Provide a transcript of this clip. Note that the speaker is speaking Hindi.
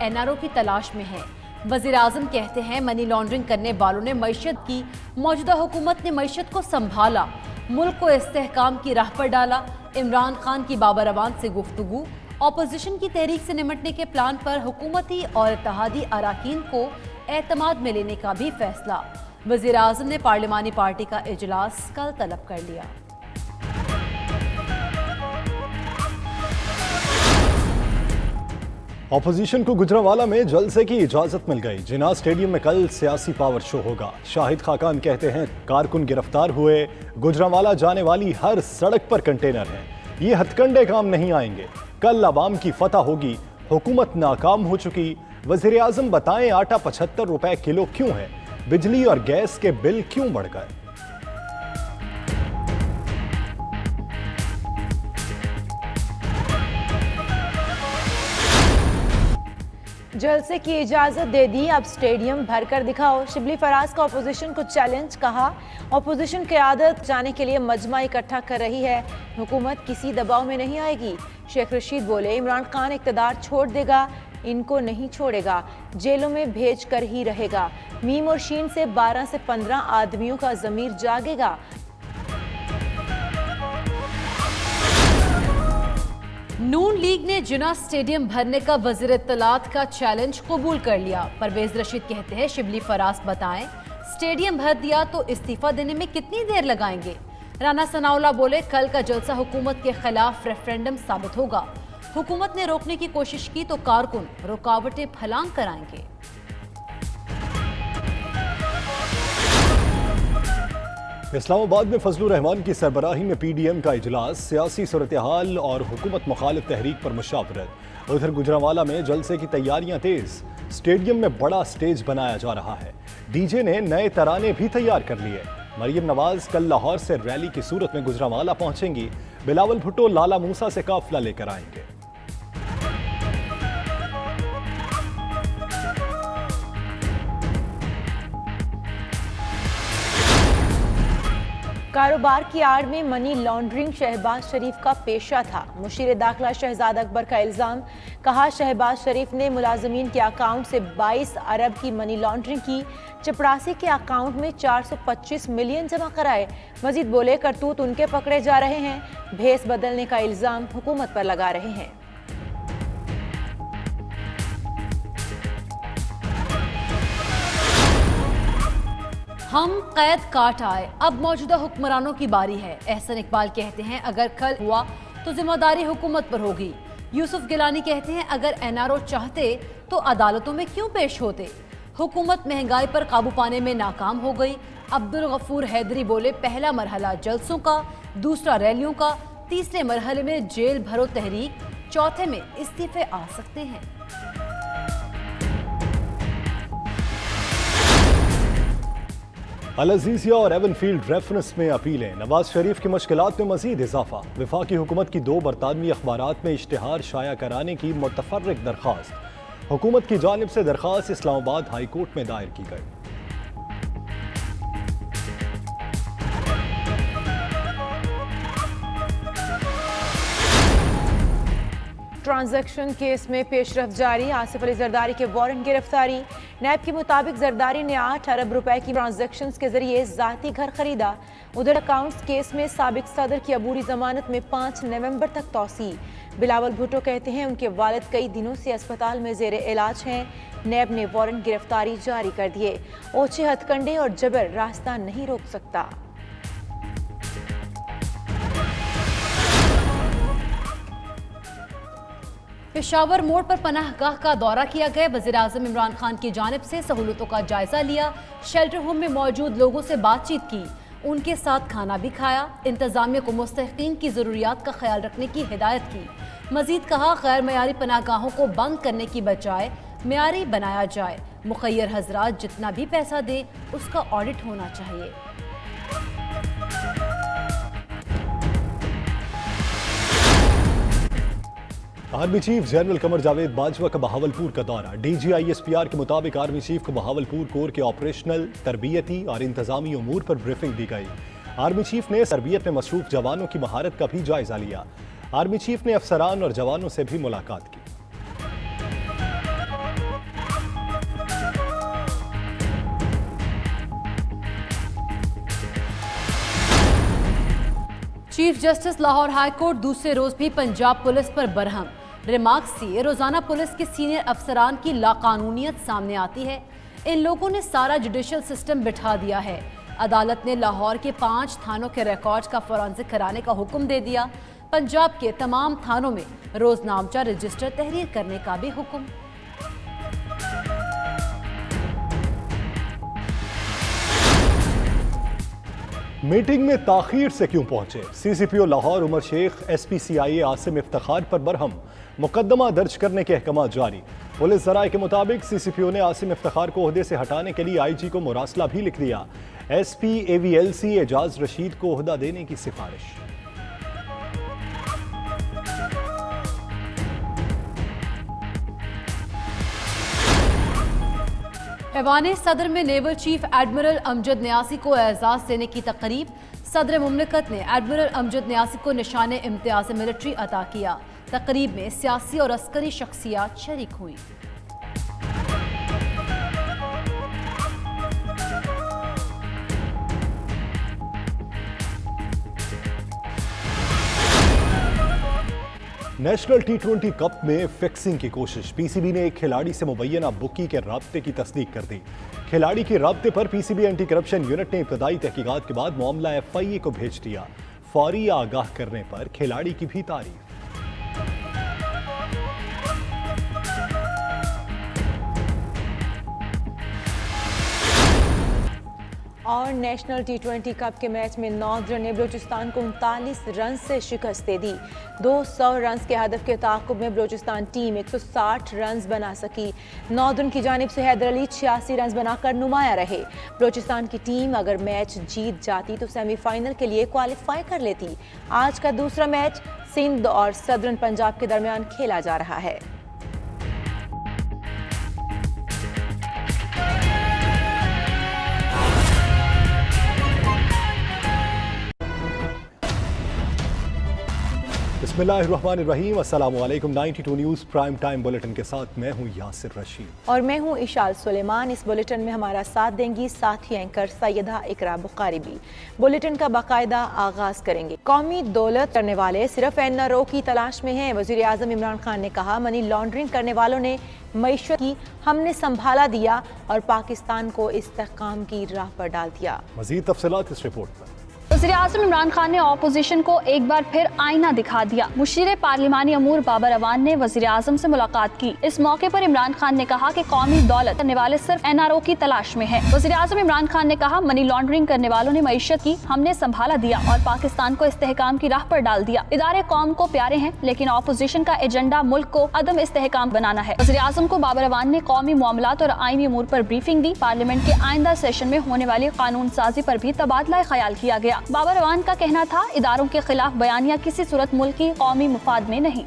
एनआरओ की तलाश में हैं। वजीर आजम कहते हैं मनी लॉन्ड्रिंग करने वालों ने मईशत की, मौजूदा हुकूमत ने मईशत को संभाला, मुल्क को इस्तेहकाम की राह पर डाला। इमरान खान की बाबर अवान से गुफ्तगू, ऑपोजिशन की तहरीक से निमटने के प्लान पर हुकूमती और इत्तेहादी अराकीन को एतमाद में लेने का भी फैसला। वजीर आजम ने पार्लिमानी पार्टी का इजलास कल तलब कर लिया। ऑपोजिशन को गुजरांवाला में जलसे की इजाजत मिल गई। जिन्ना स्टेडियम में कल सियासी पावर शो होगा। शाहिद खाकान कहते हैं कारकुन गिरफ्तार हुए, गुजरांवाला जाने वाली हर सड़क पर कंटेनर हैं, ये हथकंडे काम नहीं आएंगे। कल अवाम की फतह होगी, हुकूमत नाकाम हो चुकी। वजीर आजम बताएं आटा 75 रुपए किलो क्यों है, बिजली और गैस के बिल क्यों बढ़ गए। जलसे की इजाजत दे दी, अब स्टेडियम भरकर दिखाओ। शिबली फराज का ऑपोजिशन को चैलेंज, कहा ऑपोजिशन क़यादत जाने के लिए मजमा इकट्ठा कर रही है, हुकूमत किसी दबाव में नहीं आएगी। शेख रशीद बोले इमरान खान इक़्तिदार छोड़ देगा, इनको नहीं छोड़ेगा, जेलों में भेज कर ही रहेगा। मीम और शीन से 12 से 15 आदमियों का ज़मीर जागेगा। नून लीग ने जिन्ना स्टेडियम भरने का वज़ीर इत्तलात का चैलेंज कबूल कर लिया। परवेज रशीद कहते हैं शिबली फराज बताएं स्टेडियम भर दिया तो इस्तीफा देने में कितनी देर लगाएंगे। राना सनाउल्लाह बोले कल का जलसा हुकूमत के खिलाफ रेफरेंडम साबित होगा, हुकूमत ने रोकने की कोशिश की तो कारकुन रुकावटें फलांग कराएंगे। इस्लामाबाद में फजलुर रहमान की सरबराही में पीडीएम का इजलास, सियासी सूरत हाल और हुकूमत मुखालिफ तहरीक पर मुशावरत। उधर गुजरांवाला में जलसे की तैयारियां तेज, स्टेडियम में बड़ा स्टेज बनाया जा रहा है, डीजे ने नए तराने भी तैयार कर लिए। मरियम नवाज कल लाहौर से रैली की सूरत में गुजरांवाला पहुंचेंगी, बिलावल भुट्टो लाला मूसा से काफिला लेकर आएंगे। कारोबार की आड़ में मनी लॉन्ड्रिंग शहबाज शरीफ का पेशा था। मुशीर दाखिला शहजाद अकबर का इल्ज़ाम, कहा शहबाज शरीफ ने मुलाजमीन के अकाउंट से 22 अरब की मनी लॉन्ड्रिंग की, चपरासी के अकाउंट में 425 मिलियन जमा कराए। मजीद बोले करतूत उनके पकड़े जा रहे हैं, भेस बदलने का इल्ज़ाम हुकूमत पर लगा रहे हैं। हम कैद काट आए, अब मौजूदा हुक्मरानों की बारी है। एहसन इकबाल कहते हैं अगर कल हुआ तो जिम्मेदारी हुकूमत पर होगी। यूसुफ गिलानी कहते हैं अगर एनआरओ चाहते तो अदालतों में क्यों पेश होते, हुकूमत महंगाई पर काबू पाने में नाकाम हो गई। अब्दुल गफूर हैदरी बोले पहला मरहला जलसों का, दूसरा रैलियों का, तीसरे मरहले में जेल भरो तहरीक, चौथे में इस्तीफे आ सकते हैं। अल अज़ीज़िया और एवनफील्ड रेफरेंस में अपीलें, नवाज शरीफ की मुश्किलात में मजीद इजाफा। वफाकी हुकूमत की 2 बरतानवी अखबारात में इश्तिहार शाया कराने की मुतफर्रिक दरख्वास्त, हुकूमत की जानिब से दरख्वास्त इस्लामाबाद हाई कोर्ट में दायर की गई। ट्रांजैक्शन केस में पेशरफ जारी, आसिफ अली जरदारी के वारंट गिरफ्तारी। नैब के मुताबिक जरदारी ने 8 अरब रुपए की ट्रांजैक्शंस के जरिए जाती घर खरीदा। उधर अकाउंट्स केस में साबिक सदर की अबूरी जमानत में 5 नवंबर तक तौसी। बिलावल भुट्टो कहते हैं उनके वालिद कई दिनों से अस्पताल में जेर इलाज हैं। नैब ने वारंट गिरफ्तारी जारी कर दिए। ओछे हथकंडे और जबर रास्ता नहीं रोक सकता। पेशावर मोड़ पर पनाहगाह का दौरा किया गया। वज़ीर आज़म इमरान खान की जानिब से सहूलतों का जायजा लिया, शेल्टर होम में मौजूद लोगों से बातचीत की, उनके साथ खाना भी खाया। इंतजामिया को मुस्तहिकीन की ज़रूरियात का ख्याल रखने की हिदायत की। मजीद कहा गैर मयारी पनाहगाहों को बंद करने की बजाय मयारी बनाया जाए। मुखय्यर हजरात जितना भी पैसा दे उसका ऑडिट होना चाहिए। Army chief general Qamar Javed Bajwa का बहावलपुर का दौरा। DGISPR के मुताबिक आर्मी चीफ को बहावलपुर कोर के ऑपरेशनल, तरबियती और इंतजामी उमूर पर ब्रीफिंग दी गई। आर्मी चीफ ने तरबियत में मसरूफ जवानों की महारत का भी जायजा लिया। आर्मी चीफ ने अफसरान और जवानों से भी मुलाकात की। Chief justice Lahore high court दूसरे रोज भी पंजाब पुलिस पर बरहम। रिमार्क्स से रोजाना पुलिस के सीनियर अफसरान की लाकानूनियत सामने आती है। इन लोगों ने सारा जुडिशियल सिस्टम बिठा दिया है। अदालत ने लाहौर के 5 थानों के रिकॉर्ड का फोरेंसिक कराने का हुक्म दे दिया। पंजाब के तमाम थानों में रोजनामचा रजिस्टर तहरीर करने का भी हुक्म। मीटिंग में ताखीर से क्यों पहुंचे? सीसीपीओ लाहौर उमर शेख SPCIA आसिम इफ्तिखार पर बरहम। मुकदमा दर्ज करने के अहकाम जारी। पुलिस जराये के मुताबिक सीसीपीओ ने आसिम इफ्तिखार को ओहदे से हटाने के लिए IG को मुरासला भी लिख दिया। SP AVLC एजाज रशीद को ओहदा देने की सिफारिश। ऐवान सदर में नेवल चीफ एडमिरल अमजद न्यासी को एजाज देने की तकरीब। सदर मुमलिकत ने एडमिरल अमजद न्यासी को निशान इम्तियाज मिलिट्री अता किया। तकरीब में सियासी और अस्करी शख्सियात शरीक हुई। नेशनल T20 कप में फिक्सिंग की कोशिश। PCB ने एक खिलाड़ी से मुबैना बुकी के राब्ते की तस्दीक कर दी। खिलाड़ी के राब्ते पर PCB एंटी करप्शन यूनिट ने इब्तदाई तहकीकात के बाद मामला FIA को भेज दिया। फौरी आगाह करने पर खिलाड़ी की भी तारीफ। और नेशनल T20 कप के मैच में नॉर्दर्न ने बलूचिस्तान को 39 रन से शिकस्त दे दी। 200 रन के हदफ के ताक़ुब में बलूचिस्तान टीम 160 रन बना सकी। नॉर्दर्न की जानिब से हैदर अली 86 रन बनाकर नुमाया रहे। बलूचिस्तान की टीम अगर मैच जीत जाती तो सेमीफाइनल के लिए क्वालिफाई कर लेती। आज का दूसरा मैच सिंध और सदर्न पंजाब के दरमियान खेला जा रहा है। बिस्मिल्लाहिर्रहमानिर्रहीम। अस्सलाम वालेकुम। 92 न्यूज़ प्राइम टाइम बुलेटिन के साथ मैं हूं यासिर रशीद और मैं हूं इशाल सुलेमान। इस बुलेटिन में हमारा साथ देंगी साथी एंकर सैयदा इकरा बुखारी भी। बुलेटिन का बाकायदा आगाज करेंगे। कौमी दौलत करने वाले सिर्फ NRO की तलाश में हैं। वज़ीर आज़म इमरान खान ने कहा, मनी लॉन्ड्रिंग करने वालों ने मईशत की हमने संभाला दिया और पाकिस्तान को इस्तेहकाम की राह पर डाल दिया। मज़ीद तफसीलात इस रिपोर्ट में। वज़ीर आज़म इमरान खान ने ऑपोजिशन को एक बार फिर आईना दिखा दिया। मुशीर पार्लिमानी अमूर बाबर अवान ने वज़ीर आज़म से मुलाकात की। इस मौके पर इमरान खान ने कहा कि कौमी दौलत करने वाले सिर्फ NRO की तलाश में हैं। वज़ीर आज़म इमरान खान ने कहा, मनी लॉन्ड्रिंग करने वालों ने मईशत की हमने संभाला दिया और पाकिस्तान को इस्तेहकाम की राह पर डाल दिया। इदारे कौम को प्यारे हैं लेकिन ऑपोजिशन का एजेंडा मुल्क को अदम इस्तेहकाम बनाना है। वज़ीर आज़म को बाबर अवान ने कौमी मामलात और आईनी अमूर पर ब्रीफिंग दी। पार्लियामेंट के आइंदा सेशन में होने वाली कानून साजी पर भी तबादला ख्याल किया गया। बाबर अवान का कहना था, इदारों के खिलाफ बयानिया किसी सूरत मुल्क की कौमी मुफाद में नहीं।